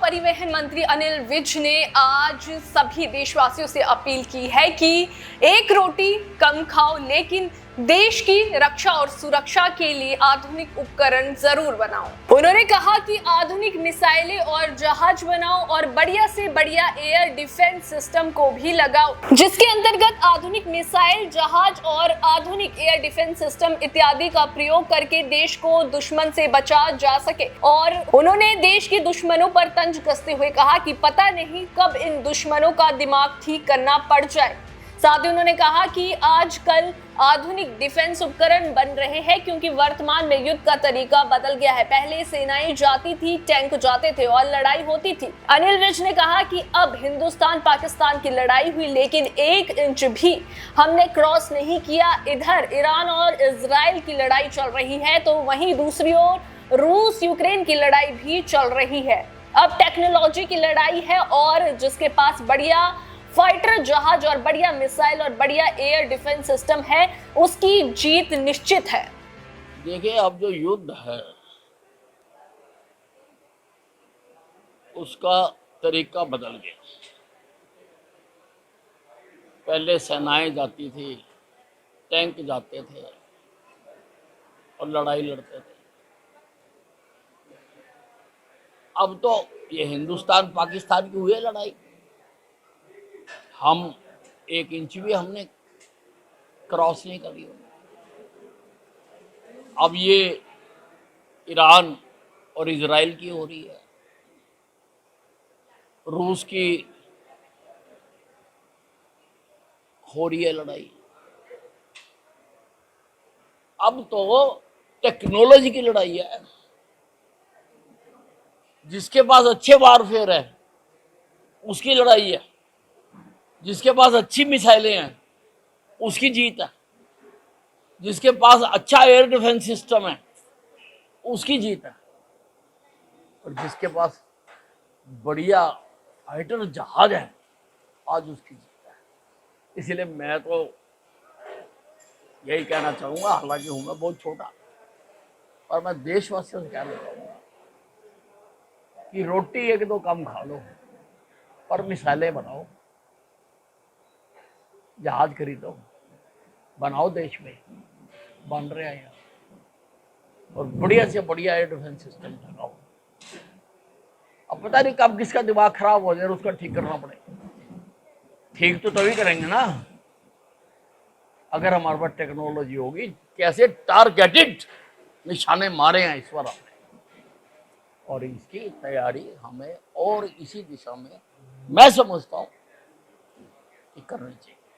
परिवहन मंत्री अनिल विज ने आज सभी देशवासियों से अपील की है कि एक रोटी कम खाओ, लेकिन देश की रक्षा और सुरक्षा के लिए आधुनिक उपकरण जरूर बनाओ। उन्होंने कहा कि आधुनिक मिसाइलें और जहाज बनाओ और बढ़िया से बढ़िया एयर डिफेंस सिस्टम को भी लगाओ, जिसके अंतर्गत आधुनिक मिसाइल, जहाज और आधुनिक एयर डिफेंस सिस्टम इत्यादि का प्रयोग करके देश को दुश्मन से बचा जा सके। और उन्होंने देश के दुश्मनों पर तंज कसते हुए कहा कि पता नहीं कब इन दुश्मनों का दिमाग ठीक करना पड़ जाए। साथ ही उन्होंने कहा कि आजकल आधुनिक डिफेंस उपकरण बन रहे हैं क्योंकि वर्तमान में युद्ध का तरीका बदल गया है। पहले सेनाएं जाती थी, टैंक जाते थे और लड़ाई होती थी। अनिल विज ने कहा कि अब हिंदुस्तान पाकिस्तान की लड़ाई हुई, लेकिन 1 इंच भी हमने क्रॉस नहीं किया। इधर ईरान और इजराइल की लड़ाई चल रही है, तो वहीं दूसरी ओर रूस यूक्रेन की लड़ाई भी चल रही है। अब टेक्नोलॉजी की लड़ाई है और जिसके पास बढ़िया फाइटर जहाज और बढ़िया मिसाइल और बढ़िया एयर डिफेंस सिस्टम है, उसकी जीत निश्चित है। देखिए, अब जो युद्ध है उसका तरीका बदल गया। पहले सेनाएं जाती थी, टैंक जाते थे और लड़ाई लड़ते थे। अब तो ये हिंदुस्तान पाकिस्तान की हुई है लड़ाई, हम 1 इंच भी हमने क्रॉस नहीं करी। अब ये ईरान और इजराइल की हो रही है, रूस की हो रही है लड़ाई। अब तो टेक्नोलॉजी की लड़ाई है। जिसके पास अच्छे वारफेयर है उसकी लड़ाई है, जिसके पास अच्छी मिसाइलें हैं उसकी जीत है, जिसके पास अच्छा एयर डिफेंस सिस्टम है उसकी जीत है, और जिसके पास बढ़िया फाइटर जहाज है आज उसकी जीत है। इसलिए मैं तो यही कहना चाहूँगा, हालांकि हूँ मैं बहुत छोटा, और मैं देशवासियों से कहना चाहूँगा कि रोटी 1-2 कम खा लो, पर मिसाइलें बनाओ, जहाज खरीदो, बनाओ, देश में बन रहे हैं यहाँ, और बढ़िया से बढ़िया एयर डिफेंस सिस्टम लगाओ। अब पता नहीं कब किसका दिमाग खराब हो जाए, उसका ठीक करना पड़ेगा। ठीक तो तभी करेंगे ना अगर हमारे पास टेक्नोलॉजी होगी। कैसे टारगेटेड निशाने मारे हैं इस बार हमने, और इसकी तैयारी हमें और इसी दिशा में मैं समझता हूँ कि करनी चाहिए।